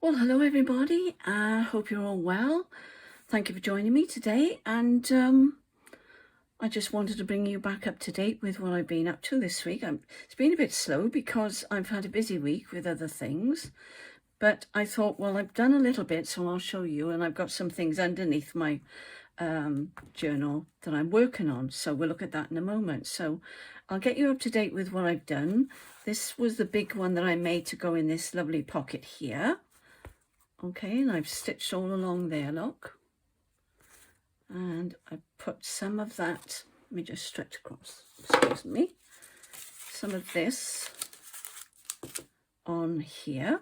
Well, hello everybody. I hope you're all well. Thank you for joining me today. And I just wanted to bring you back up to date with what I've been up to this week. It's been a bit slow because I've had a busy week with other things. But I thought, well, I've done a little bit, so I'll show you. And I've got some things underneath my journal that I'm working on. So we'll look at that in a moment. So I'll get you up to date with what I've done. This was the big one that I made to go in this lovely pocket here. Okay, and I've stitched all along there, look. And I put some of that, let me just stretch across, excuse me, some of this on here.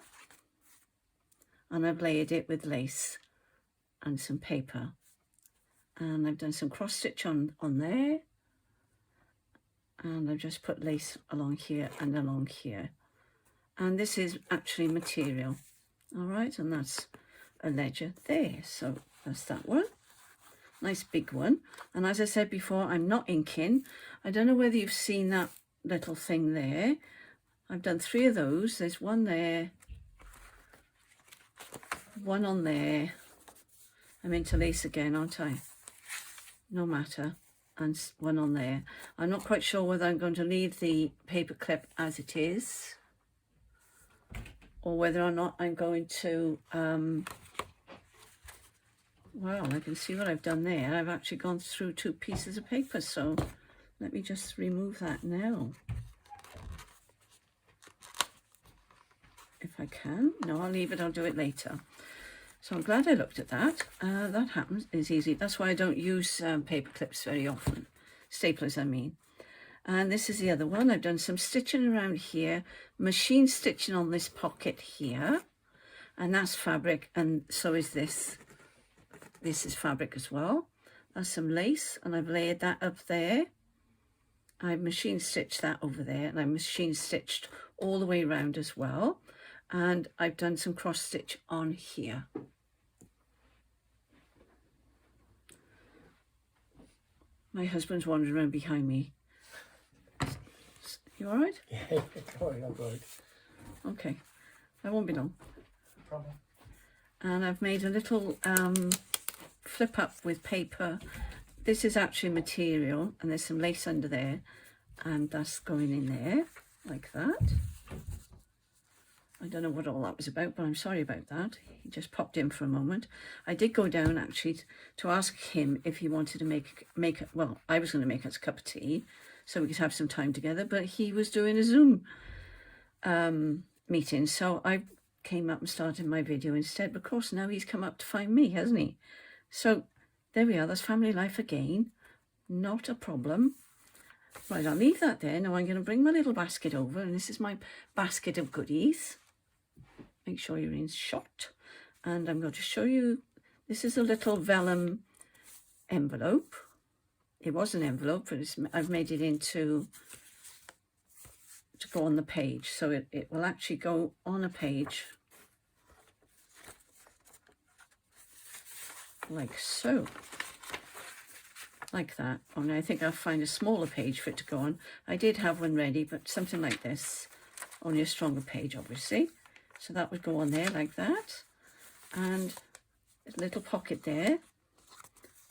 And I've layered it with lace and some paper. And I've done some cross stitch on there. And I've just put lace along here and along here. And this is actually material. All right, and that's a ledger there. So that's that one. Nice big one. And as I said before, I'm not inking. I don't know whether you've seen that little thing there. I've done 3 of those. There's one there, one on there. I'm into lace again, aren't I? No matter. And one on there. I'm not quite sure whether I'm going to leave the paper clip as it is, or whether or not I'm going to, well, I can see what I've done there. I've actually gone through 2 pieces of paper, so let me just remove that now. If I can. No, I'll leave it, I'll do it later. So I'm glad I looked at that. That happens, is easy. That's why I don't use paper clips very often. Staplers, I mean. And this is the other one. I've done some stitching around here, machine stitching on this pocket here, and that's fabric, and so is this. This is fabric as well. That's some lace, and I've layered that up there. I've machine stitched that over there, and I machine stitched all the way around as well. And I've done some cross stitch on here. My husband's wandering around behind me. You all right? Yeah, sorry, I'm good. Okay, I won't be long. No problem. And I've made a little flip up with paper. This is actually material, and there's some lace under there, and that's going in there like that. I don't know what all that was about, but I'm sorry about that. He just popped in for a moment. I did go down actually to ask him if he wanted to make well, I was going to make us a cup of tea so we could have some time together, but he was doing a Zoom meeting, so I came up and started my video instead. But of course now he's come up to find me, hasn't he? So there we are, that's family life again. Not a problem. Right, I'll leave that there. Now I'm going to bring my little basket over, and this is my basket of goodies. Make sure you're in shot. And I'm going to show you, this is a little vellum envelope. It was an envelope, but I've made it into, to go on the page. So it will actually go on a page like so. Like that. Only I think I'll find a smaller page for it to go on. I did have one ready, but something like this. Only a stronger page, obviously. So that would go on there like that. And a little pocket there.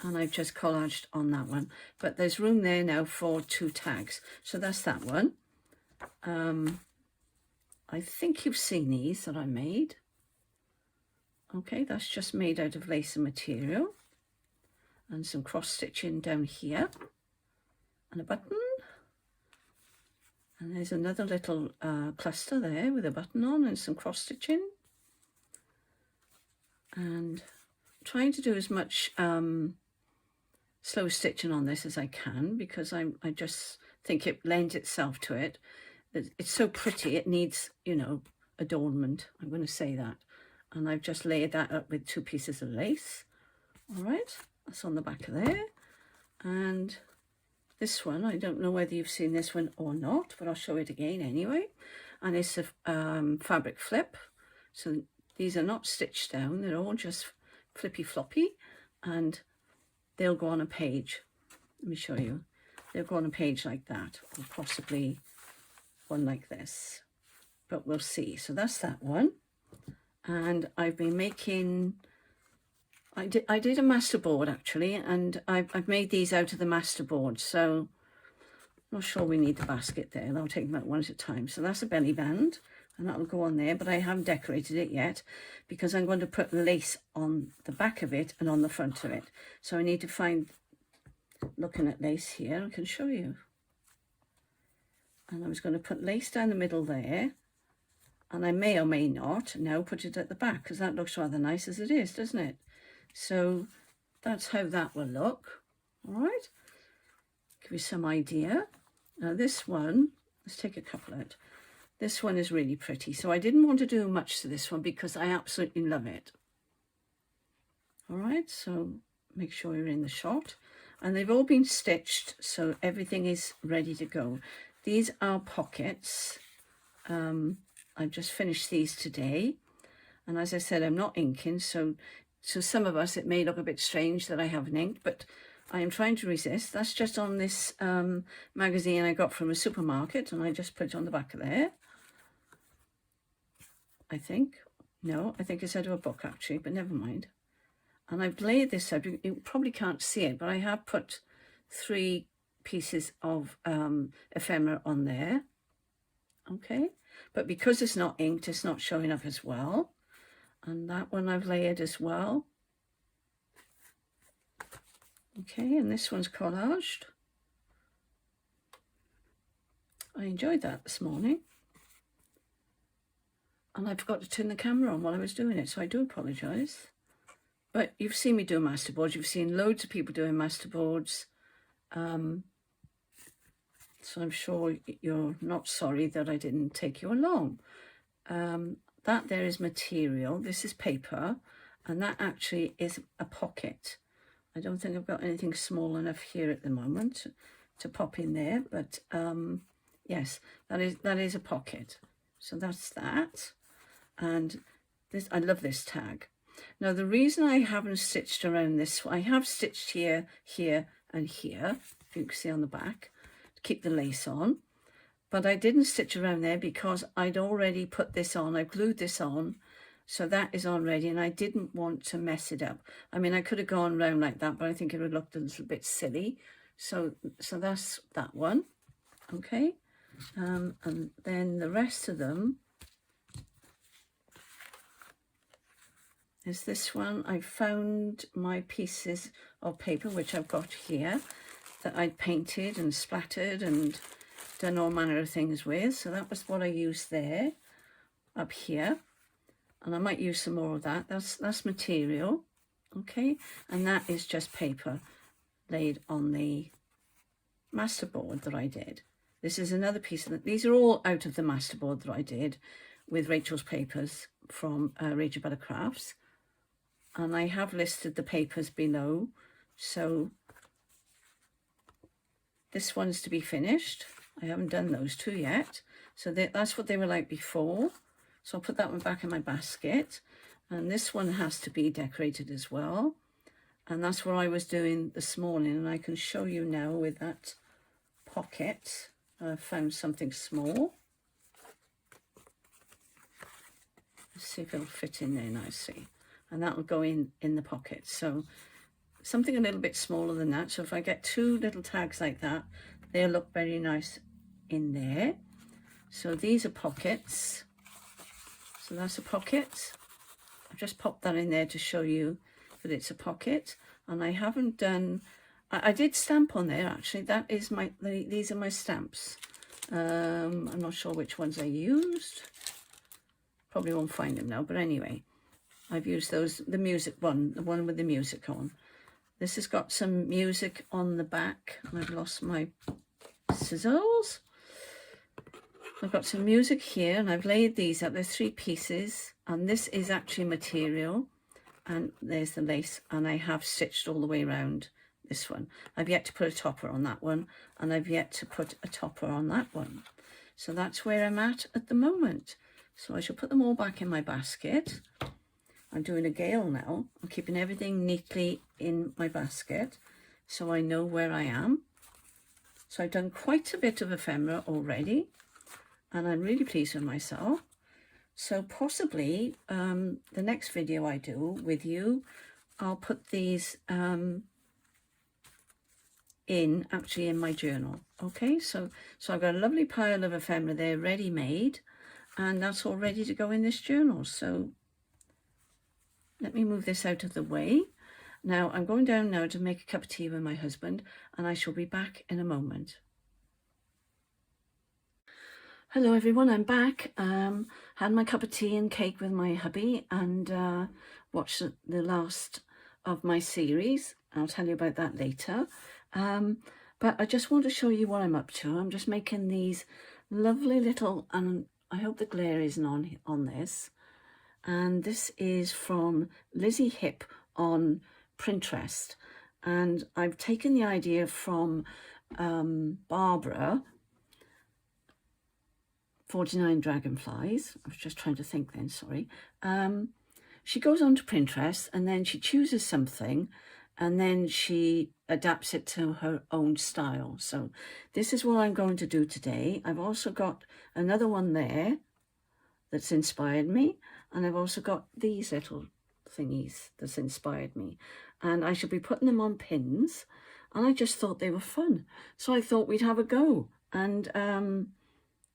And I've just collaged on that one. But there's room there now for 2 tags. So that's that one. I think you've seen these that I made. Okay, that's just made out of lace and material. And some cross stitching down here. And a button. And there's another little cluster there with a button on and some cross stitching. And trying to do as much slow stitching on this as I can, because I just think it lends itself to it. It's so pretty, it needs, you know, adornment. I'm going to say that. And I've just layered that up with 2 pieces of lace. All right, that's on the back of there. And this one, I don't know whether you've seen this one or not, but I'll show it again anyway. And it's a fabric flip. So these are not stitched down, they're all just flippy floppy, and they'll go on a page. Let me show you. They'll go on a page like that, or possibly one like this, but we'll see. So that's that one. and I've been making, I did a masterboard actually, and I've made these out of the masterboard, so I'm not sure we need the basket there. I'll take them out one at a time. So that's a belly band, and that'll go on there, but I haven't decorated it yet because I'm going to put lace on the back of it and on the front of it. So I need to find, looking at lace here, I can show you. And I was going to put lace down the middle there, and I may or may not now put it at the back because that looks rather nice as it is, doesn't it? So that's how that will look. All right, give you some idea. Now this one, let's take a couple out. This one is really pretty, so I didn't want to do much to this one because I absolutely love it. All right, so make sure you're in the shot, and they've all been stitched, so everything is ready to go. These are pockets. I've just finished these today, and as I said, I'm not inking, so some of us it may look a bit strange that I haven't inked, but I am trying to resist. That's just on this magazine I got from a supermarket, and I just put it on the back of there. I think. No, I think it's out of a book actually, but never mind. And I've laid this out. You probably can't see it, but I have put 3 pieces of ephemera on there. Okay, but because it's not inked, it's not showing up as well. And that one I've layered as well. Okay, and this one's collaged. I enjoyed that this morning. And I forgot to turn the camera on while I was doing it, so I do apologise. But you've seen me do masterboards. You've seen loads of people doing masterboards. So I'm sure you're not sorry that I didn't take you along. That there is material. This is paper. And that actually is a pocket. I don't think I've got anything small enough here at the moment to pop in there. But yes, that is a pocket. So that's that. And this, I love this tag. Now the reason I haven't stitched around this, I have stitched here, here and here, if you can see on the back, to keep the lace on, but I didn't stitch around there because I'd already put this on. I glued this on, so that is on ready, and I didn't want to mess it up. I mean, I could have gone round like that, but I think it would look a little bit silly. So that's that one. Okay, and then the rest of them is this one. I found my pieces of paper, which I've got here, that I'd painted and splattered and done all manner of things with. So that was what I used there, up here. And I might use some more of that. That's material, okay? And that is just paper laid on the masterboard that I did. This is another piece of it. These are all out of the masterboard that I did with Rachel's papers from RachandBellaCrafts. And I have listed the papers below. So this one's to be finished. I haven't done those 2 yet. So that's what they were like before. So I'll put that one back in my basket. And this one has to be decorated as well. And that's what I was doing this morning. And I can show you now with that pocket. I found something small. Let's see if it'll fit in there nicely. And that will go in the pocket. So something a little bit smaller than that. So if I get 2 little tags like that, they'll look very nice in there. So these are pockets. So that's a pocket. I've just popped that in there to show you that it's a pocket. And I haven't done, I did stamp on there actually. That is these are my stamps. I'm not sure which ones I used. Probably won't find them now, but anyway. I've used those, the music one, the one with the music on. This has got some music on the back. I've lost my scissors. I've got some music here, and I've laid these up. There's 3 pieces, and this is actually material. And there's the lace, and I have stitched all the way around this one. I've yet to put a topper on that one, and I've yet to put a topper on that one. So that's where I'm at the moment. So I shall put them all back in my basket. I'm doing a gale now. I'm keeping everything neatly in my basket so I know where I am. So I've done quite a bit of ephemera already, and I'm really pleased with myself. So possibly the next video I do with you, I'll put these actually in my journal. Okay, so I've got a lovely pile of ephemera there ready made, and that's all ready to go in this journal. So let me move this out of the way. Now I'm going down now to make a cup of tea with my husband, and I shall be back in a moment. Hello everyone, I'm back. Had my cup of tea and cake with my hubby, and watched the last of my series. I'll tell you about that later. But I just want to show you what I'm up to. I'm just making these lovely little, and I hope the glare isn't on this. And this is from Lizzie Hip on Printrest. And I've taken the idea from Barbara, 49 Dragonflies. I was just trying to think then, sorry. She goes on to Printrest and then she chooses something and then she adapts it to her own style. So this is what I'm going to do today. I've also got another one there that's inspired me, and I've also got these little thingies that's inspired me, and I should be putting them on pins, and I just thought they were fun. So I thought we'd have a go and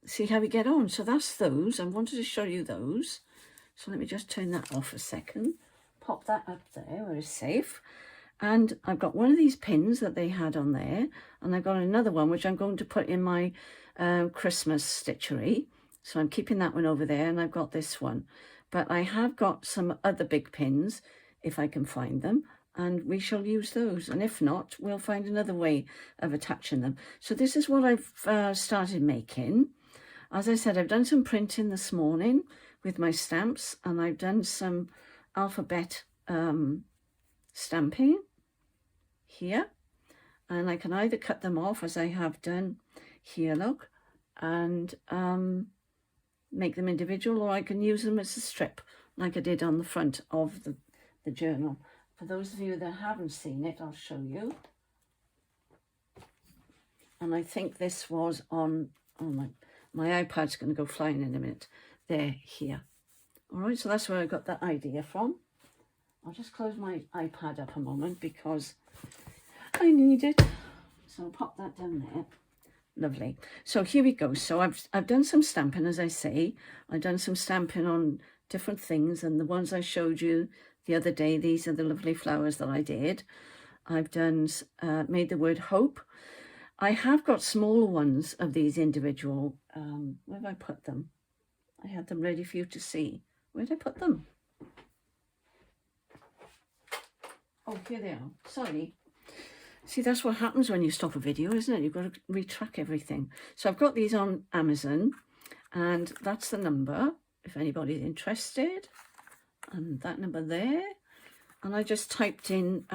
see how we get on. So that's those. I wanted to show you those. So let me just turn that off a second. Pop that up there where it's safe. And I've got one of these pins that they had on there, and I've got another one which I'm going to put in my Christmas stitchery. So I'm keeping that one over there, and I've got this one. But I have got some other big pins, if I can find them, and we shall use those. And if not, we'll find another way of attaching them. So this is what I've started making. As I said, I've done some printing this morning with my stamps, and I've done some alphabet stamping here, and I can either cut them off as I have done here, look, and make them individual, or I can use them as a strip like I did on the front of the journal. For those of you that haven't seen it, I'll show you. And I think this was on, oh my iPad's going to go flying in a minute. There, here. All right, so that's where I got that idea from. I'll just close my iPad up a moment because I need it. So I'll pop that down there. Lovely. So here we go. So I've done some stamping, as I say. I've done some stamping on different things, and the ones I showed you the other day, these are the lovely flowers that I did. I've done made the word hope. I have got smaller ones of these individual. Where have I put them? I had them ready for you to see. Where did I put them? Oh, here they are. Sorry. See, that's what happens when you stop a video, isn't it? You've got to retrack everything. So I've got these on Amazon, and that's the number, if anybody's interested. And that number there. And I just typed in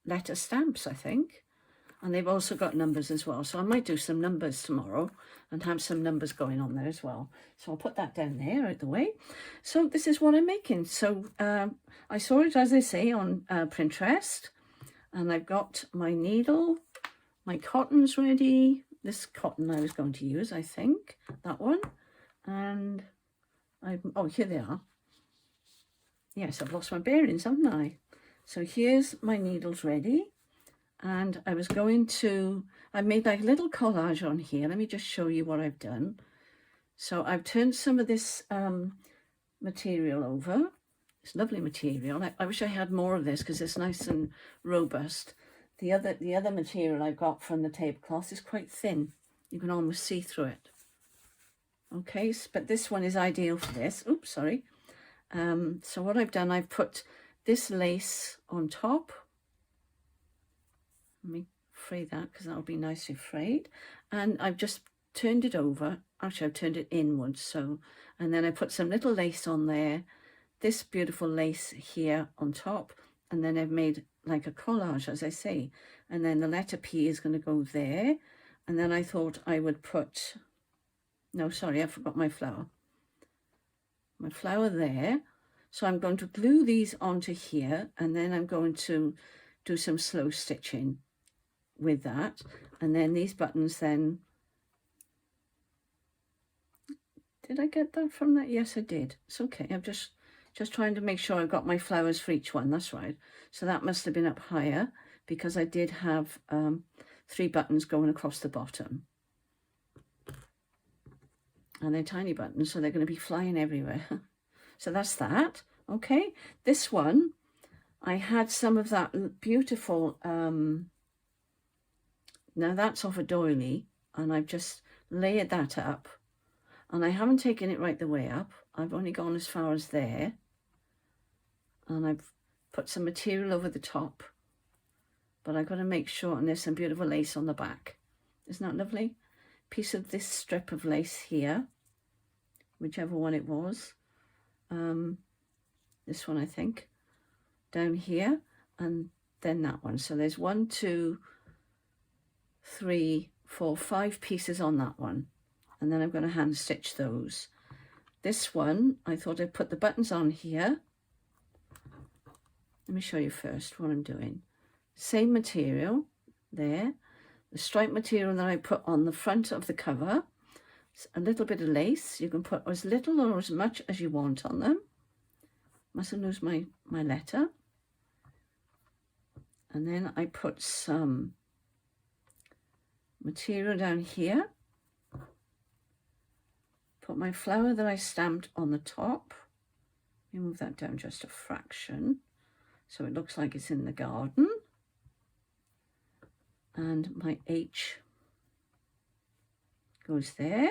letter stamps, I think. And they've also got numbers as well. So I might do some numbers tomorrow and have some numbers going on there as well. So I'll put that down there out the way. So this is what I'm making. So I saw it, as I say, on Printrest. And I've got my needle, my cotton's ready. This cotton I was going to use, I think, that one. And oh, here they are. Yes, I've lost my bearings, haven't I? So here's my needles ready. And I was going to, I made like a little collage on here. Let me just show you what I've done. So I've turned some of this material over. It's lovely material. I wish I had more of this because it's nice and robust. The other material I got from the tablecloth is quite thin. You can almost see through it. Okay, but this one is ideal for this. Oops, sorry. So what I've done, I've put this lace on top. Let me fray that because that'll be nicely frayed. And I've just turned it over. Actually, I've turned it inwards. So, and then I put some little lace on there. This beautiful lace here on top, and then I've made like a collage, as I say, and then the letter P is going to go there, and then I thought I would put, no, sorry, I forgot my flower there. So I'm going to glue these onto here, and then I'm going to do some slow stitching with that, and then these buttons then Did I get that from that? Yes, I did. It's okay. I'm just trying to make sure I've got my flowers for each one. That's right. So that must have been up higher because I did have 3 buttons going across the bottom. And they're tiny buttons, so they're going to be flying everywhere. So that's that. Okay. This one, I had some of that beautiful, now that's off a doily, and I've just layered that up. And I haven't taken it right the way up. I've only gone as far as there. And I've put some material over the top. But I've got to make sure, and there's some beautiful lace on the back. Isn't that lovely? Piece of this strip of lace here, whichever one it was. This one, I think. Down here, and then that one. So there's 1, 2, 3, 4, 5 pieces on that one. And then I'm going to hand stitch those. This one, I thought I'd put the buttons on here. Let me show you first what I'm doing. Same material there. The stripe material that I put on the front of the cover. A little bit of lace. You can put as little or as much as you want on them. Mustn't lose my letter. And then I put some material down here. Put my flower that I stamped on the top. Let me move that down just a fraction so it looks like it's in the garden. And my H goes there.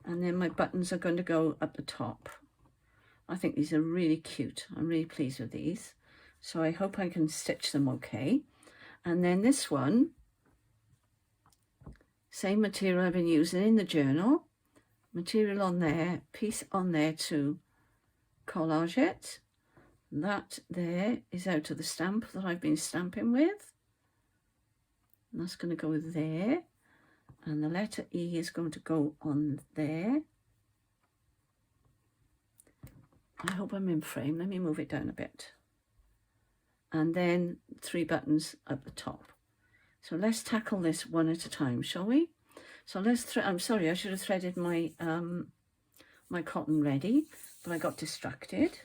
And then my buttons are going to go up the top. I think these are really cute. I'm really pleased with these. So I hope I can stitch them okay. And then this one, same material I've been using in the journal. Material on there, piece on there to collage it. That there is out of the stamp that I've been stamping with. And that's going to go there. And the letter E is going to go on there. I hope I'm in frame. Let me move it down a bit. And then 3 buttons at the top. So let's tackle this one at a time, shall we? So let's I'm sorry, I should have threaded my my cotton ready, but I got distracted.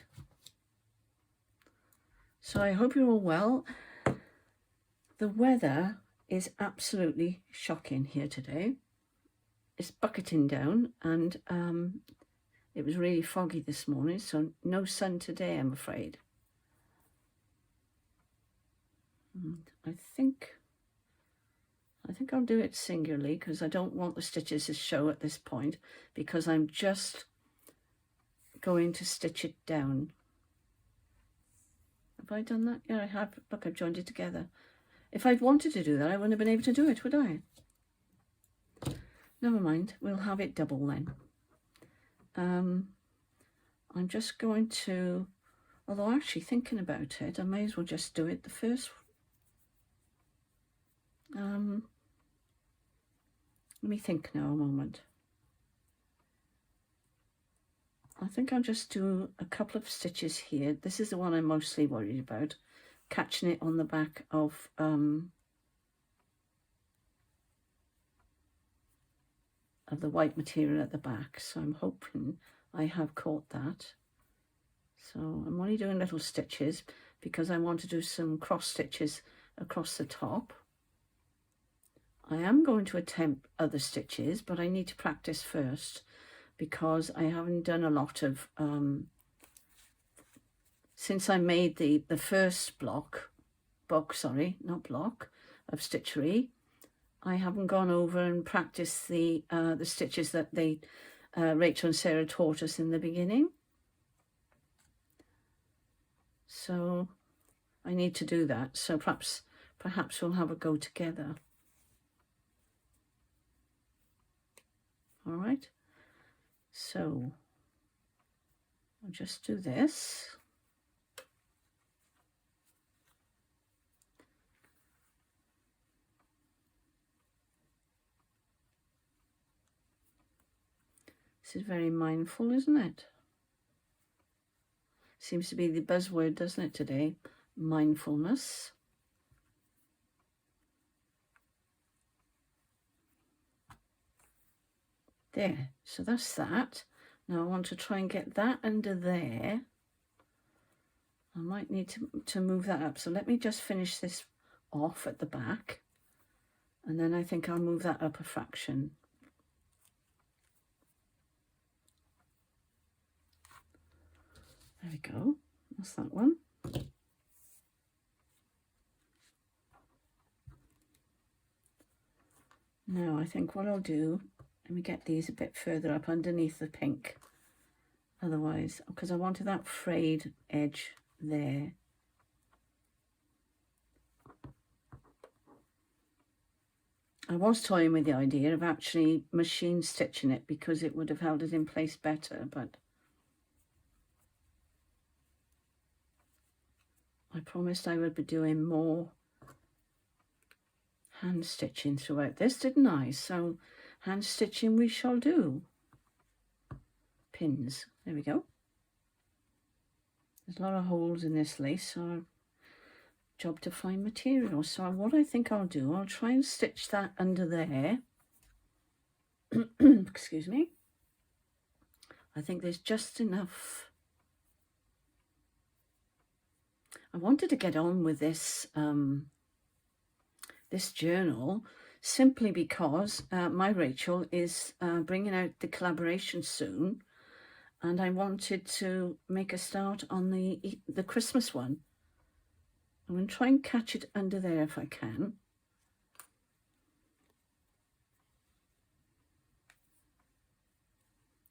So I hope you're all well. The weather is absolutely shocking here today. It's bucketing down, and it was really foggy this morning, so no sun today, I'm afraid. And I think I'll do it singularly because I don't want the stitches to show at this point because I'm just going to stitch it down. Have I done that? Yeah, I have. Look, I've joined it together. If I'd wanted to do that, I wouldn't have been able to do it, would I? Never mind. We'll have it double then. I'm just going to, although actually thinking about it, I may as well just do it the first. Let me think now a moment. I think I'll just do a couple of stitches here. This is the one I'm mostly worried about, catching it on the back of the white material at the back. So I'm hoping I have caught that. So I'm only doing little stitches because I want to do some cross stitches across the top. I am going to attempt other stitches, but I need to practice first because I haven't done a lot of, since I made the first box of stitchery, I haven't gone over and practiced the stitches that Rachel and Sarah taught us in the beginning. So I need to do that. So perhaps we'll have a go together. All right. So I'll just do this. This is very mindful, isn't it? Seems to be the buzzword, doesn't it, today? Mindfulness. There, so that's that. Now I want to try and get that under there. I might need to move that up. So let me just finish this off at the back. And then I think I'll move that up a fraction. There we go. That's that one. Now I think what I'll do, let me get these a bit further up underneath the pink. Otherwise, because I wanted that frayed edge there. I was toying with the idea of actually machine stitching it because it would have held it in place better, but I promised I would be doing more hand stitching throughout this, didn't I? So hand stitching we shall do. Pins, there we go. There's a lot of holes in this lace, so job to find material. So what I think I'll do, I'll try and stitch that under there. Excuse me. I think there's just enough. I wanted to get on with this this journal simply because my Rachel is bringing out the collaboration soon, and I wanted to make a start on the Christmas one. I'm going to try and catch it under there if I can.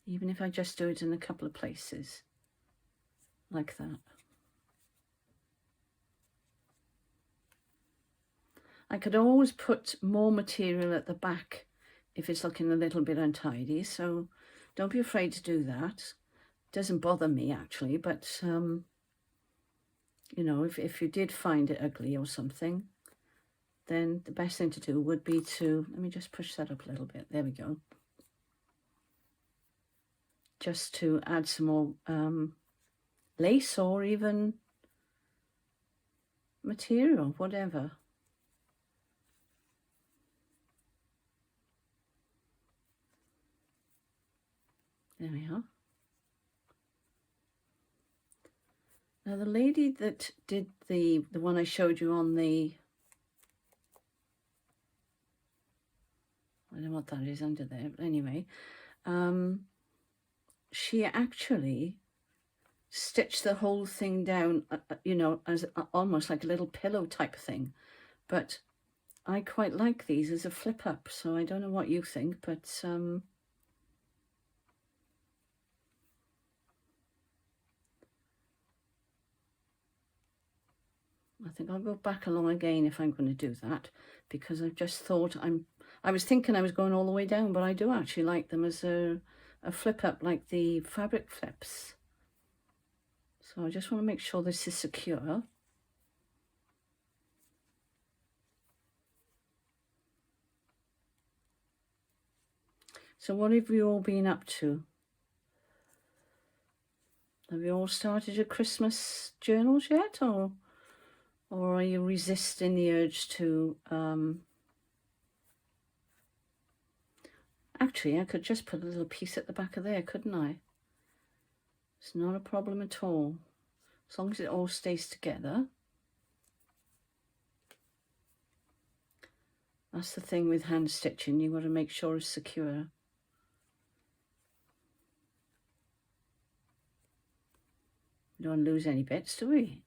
Even if I just do it in a couple of places, like that. I could always put more material at the back if it's looking a little bit untidy, so don't be afraid to do that. It doesn't bother me actually, but you know, if you did find it ugly or something, then the best thing to do would be to, let me just push that up a little bit, there we go. Just to add some more lace or even material, whatever. There we are. Now the lady that did the one I showed you on the, I don't know what that is under there, but anyway, she actually stitched the whole thing down, you know, as almost like a little pillow type thing. But I quite like these as a flip up, so I don't know what you think, but I think I'll go back along again if I'm going to do that, because I've just thought I was thinking I was going all the way down, but I do actually like them as a flip up, like the fabric flips. So I just want to make sure this is secure. So what have you all been up to? Have you all started your Christmas journals yet, or are you resisting the urge to actually I could just put a little piece at the back of there, couldn't I? It's not a problem at all, as long as it all stays together. That's the thing with hand stitching, you've got to make sure it's secure. We don't want to lose any bits, do we?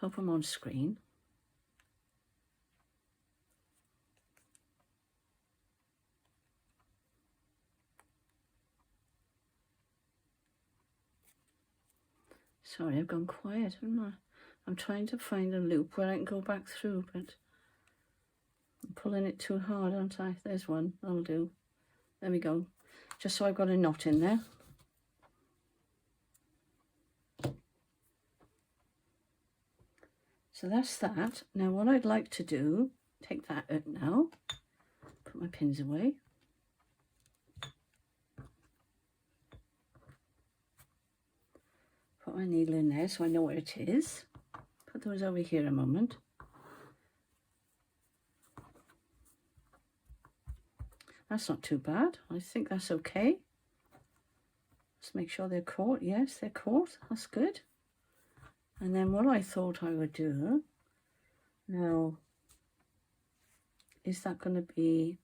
Hope I'm on screen. Sorry, I've gone quiet, haven't I? I'm trying to find a loop where I can go back through, but I'm pulling it too hard, aren't I? There's one, that'll do. There we go. Just so I've got a knot in there. So that's that. Now what I'd like to do, take that out now, put my pins away. Put my needle in there so I know where it is. Put those over here a moment. That's not too bad. I think that's okay. Let's make sure they're caught. Yes, they're caught. That's good. And then what I thought I would do now, is that going to be,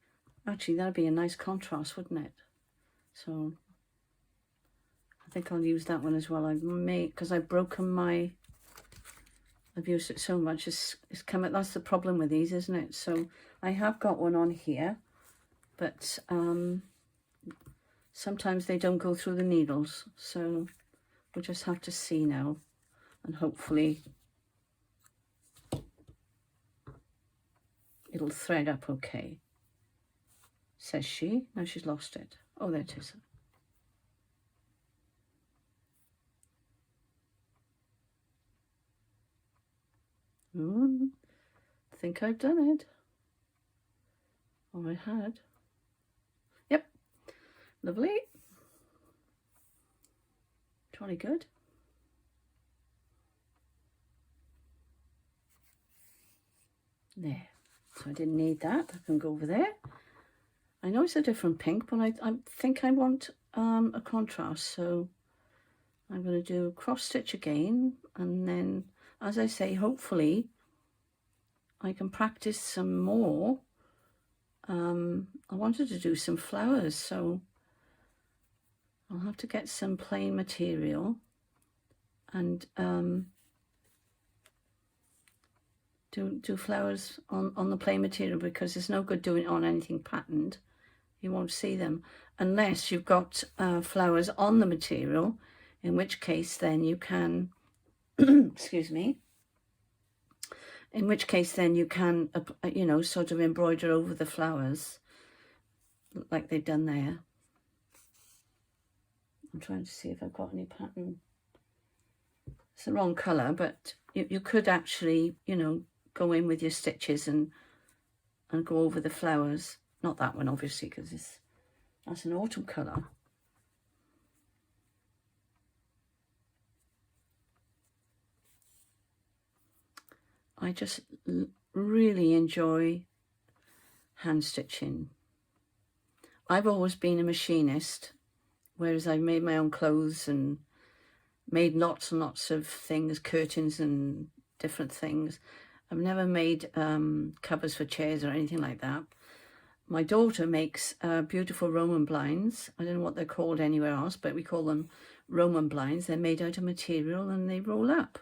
actually that'd be a nice contrast, wouldn't it? So I think I'll use that one as well. I may, because I've broken my, I've used it so much, it's come, that's the problem with these, isn't it? So I have got one on here, but sometimes they don't go through the needles. So we'll just have to see now, and hopefully it'll thread up okay, says she. Now she's lost it. Oh, there it is. I think I've done it. Oh, I had. Yep. Lovely. Jolly good. There. So I didn't need that. I can go over there. I know it's a different pink, but I think I want a contrast. So I'm going to do cross stitch again. And then, as I say, hopefully I can practice some more. I wanted to do some flowers, so I'll have to get some plain material and do flowers on the plain material, because it's no good doing it on anything patterned. You won't see them unless you've got flowers on the material, in which case then you can excuse me, in which case then you can you know, sort of embroider over the flowers like they've done there. I'm trying to see if I've got any pattern. It's the wrong colour, but you could actually, you know, go in with your stitches and go over the flowers. Not that one, obviously, because that's an autumn colour. I just really enjoy hand stitching. I've always been a machinist, whereas I've made my own clothes and made lots and lots of things, curtains and different things. I've never made covers for chairs or anything like that. My daughter makes beautiful Roman blinds. I don't know what they're called anywhere else, but we call them Roman blinds. They're made out of material and they roll up.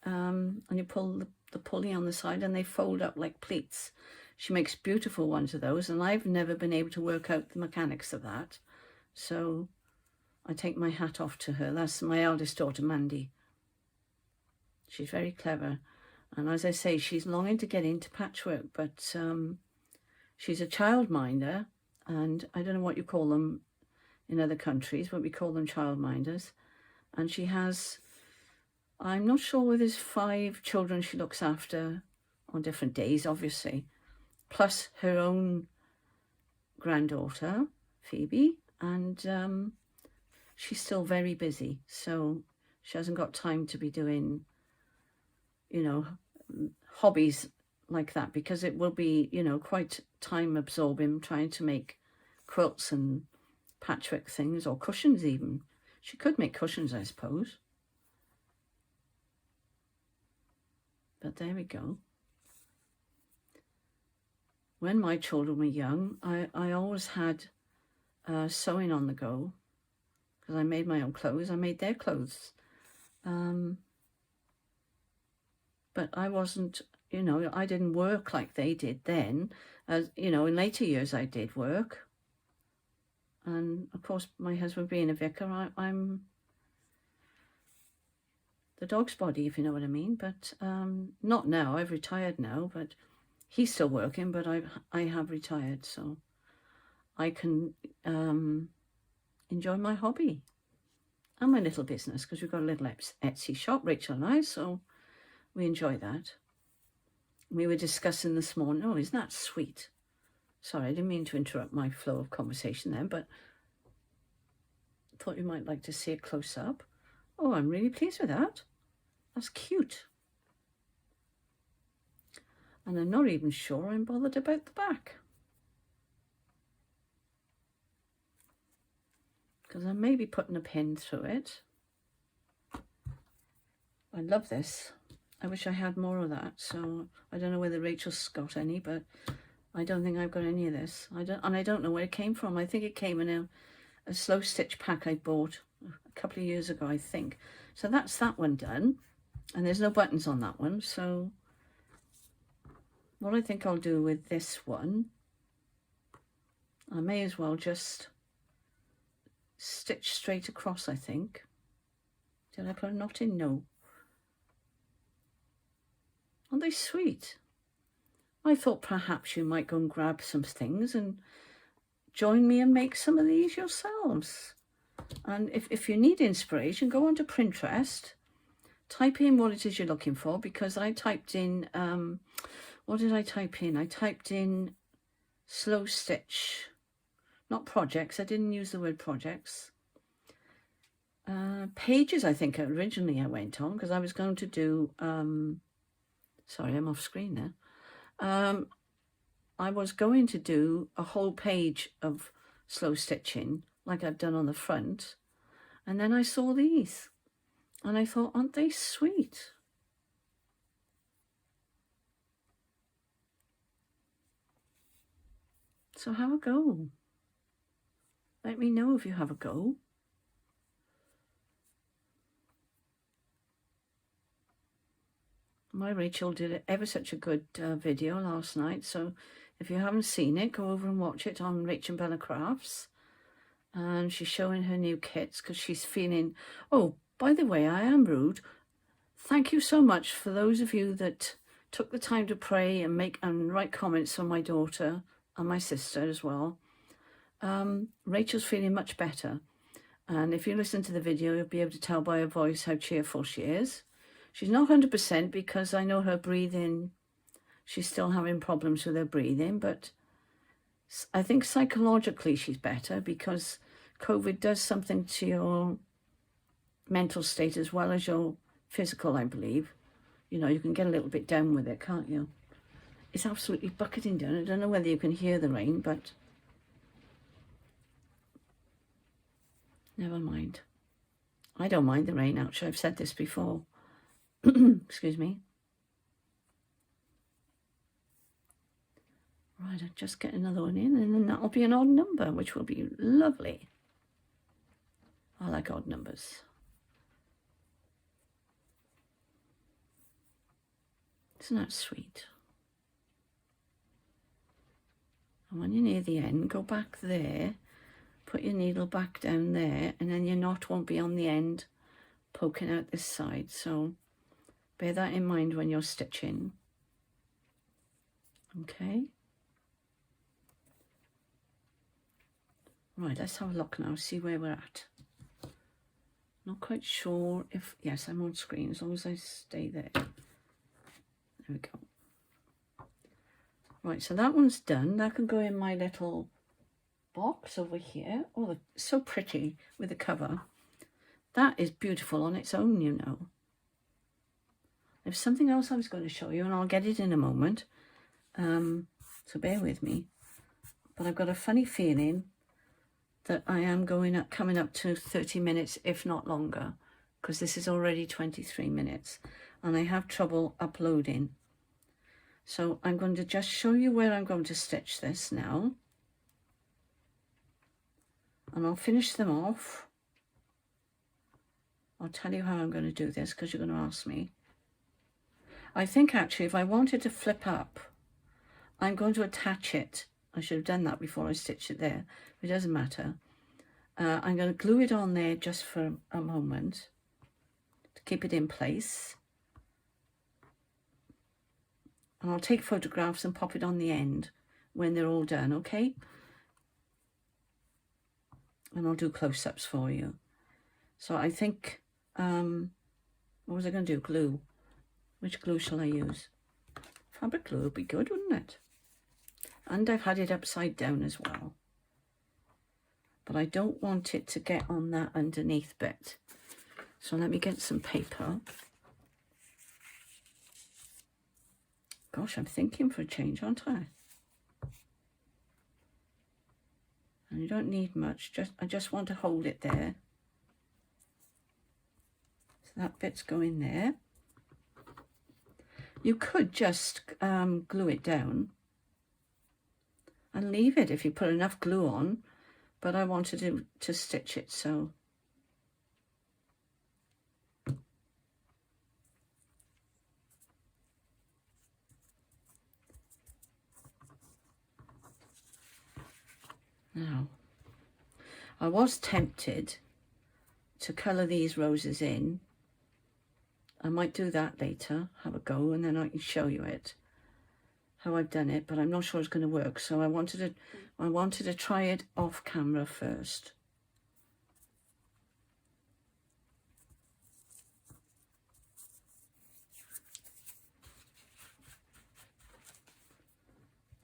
And you pull the pulley on the side and they fold up like pleats. She makes beautiful ones of those, and I've never been able to work out the mechanics of that. So I take my hat off to her. That's my eldest daughter, Mandy. She's very clever. And as I say, she's longing to get into patchwork, but she's a childminder, and I don't know what you call them in other countries, but we call them childminders. And she has, I'm not sure whether there's 5 children she looks after on different days, obviously, plus her own granddaughter, Phoebe, and she's still very busy, so she hasn't got time to be doing, you know, hobbies like that, because it will be, you know, quite time absorbing trying to make quilts and patchwork things, or cushions even. She could make cushions, I suppose. But there we go. When my children were young, I always had sewing on the go, because I made my own clothes. I made their clothes. But I wasn't, you know, I didn't work like they did then. As you know, in later years I did work. And of course, my husband being a vicar, I'm the dog's body, if you know what I mean. But not now. I've retired now, but he's still working, but I have retired, so I can enjoy my hobby and my little business, because we've got a little Etsy shop, Rachel and I, so we enjoy that. We were discussing this morning, oh, isn't that sweet? Sorry, I didn't mean to interrupt my flow of conversation then, but I thought you might like to see a close-up. Oh, I'm really pleased with that. That's cute. And I'm not even sure I'm bothered about the back. because I may be putting a pin through it. I love this. I wish I had more of that. So I don't know whether Rachel's got any, but I don't think I've got any of this. I don't know where it came from. I think it came in a slow stitch pack I bought a couple of years ago, I think. So that's that one done. And there's no buttons on that one. So what I think I'll do with this one, I may as well just stitch straight across, I think. Did I put a knot in? No. Aren't they sweet? I thought perhaps you might go and grab some things and join me and make some of these yourselves. And if you need inspiration, go onto Printrest, type in what it is you're looking for, because I typed in, what did I type in? I typed in slow stitch, not projects. I didn't use the word projects. Pages, I think originally I went on, because I was going to do, sorry, I'm off screen there. I was going to do a whole page of slow stitching like I've done on the front. And then I saw these and I thought, aren't they sweet? So have a go. Let me know if you have a go. My Rachel did ever such a good video last night. So if you haven't seen it, go over and watch it on RachandBellaCrafts. And she's showing her new kits because she's feeling... Oh, by the way, I am rude. Thank you so much for those of you that took the time to pray and write comments on my daughter and my sister as well. Rachel's feeling much better. And if you listen to the video, you'll be able to tell by her voice how cheerful she is. She's not 100% because I know her breathing, she's still having problems with her breathing, but I think psychologically she's better because COVID does something to your mental state as well as your physical, I believe. You know, you can get a little bit down with it, can't you? It's absolutely bucketing down. I don't know whether you can hear the rain, but never mind. I don't mind the rain, actually. I've said this before. Excuse me. Right, I'll just get another one in and then that'll be an odd number, which will be lovely. I like odd numbers. Isn't that sweet? And when you're near the end, go back there, put your needle back down there, and then your knot won't be on the end poking out this side. So bear that in mind when you're stitching. Okay. Right, let's have a look now, see where we're at. Not quite sure if... Yes, I'm on screen, as long as I stay there. There we go. Right, so that one's done. That can go in my little box over here. Oh, it's so pretty with the cover. That is beautiful on its own, you know. There's something else I was going to show you, and I'll get it in a moment. So bear with me. But I've got a funny feeling that I am coming up to 30 minutes, if not longer, because this is already 23 minutes, and I have trouble uploading. So I'm going to just show you where I'm going to stitch this now. And I'll finish them off. I'll tell you how I'm going to do this, because you're going to ask me. I think actually if I wanted to flip up, I'm going to attach it. I should have done that before I stitched it there. It doesn't matter. I'm going to glue it on there just for a moment to keep it in place. And I'll take photographs and pop it on the end when they're all done, okay? And I'll do close-ups for you. So I think, what was I going to do? Glue. Which glue shall I use? Fabric glue would be good, wouldn't it? And I've had it upside down as well. But I don't want it to get on that underneath bit. So let me get some paper. Gosh, I'm thinking for a change, aren't I? And you don't need much, I just want to hold it there. So that bit's going there. You could just glue it down and leave it if you put enough glue on, but I wanted to stitch it, so. Now, I was tempted to colour these roses in. I might do that later, have a go, and then I can show you it, how I've done it, but I'm not sure it's going to work. So I wanted to try it off camera first.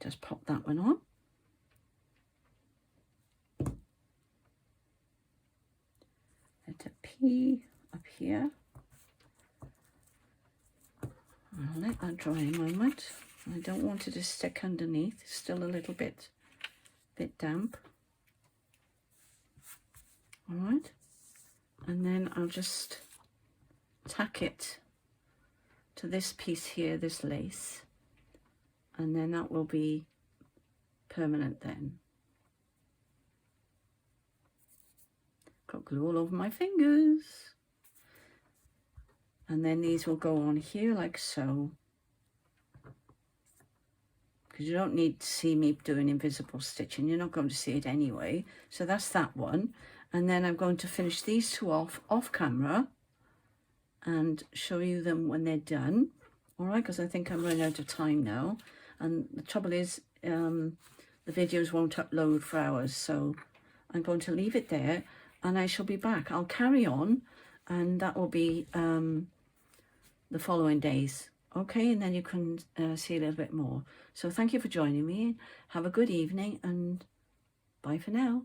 Just pop that one on. Let a P up here. I'll let that dry a moment. I don't want it to stick underneath. It's still a little bit damp. All right. And then I'll just tack it to this piece here, this lace. And then that will be permanent then. Got glue all over my fingers. And then these will go on here like so. Because you don't need to see me doing invisible stitching. You're not going to see it anyway. So that's that one. And then I'm going to finish these two off camera and show you them when they're done. All right, because I think I'm running out of time now. And the trouble is, the videos won't upload for hours. So I'm going to leave it there and I shall be back. I'll carry on and that will be the following days. Okay, and then you can see a little bit more. So thank you for joining me. Have a good evening and bye for now.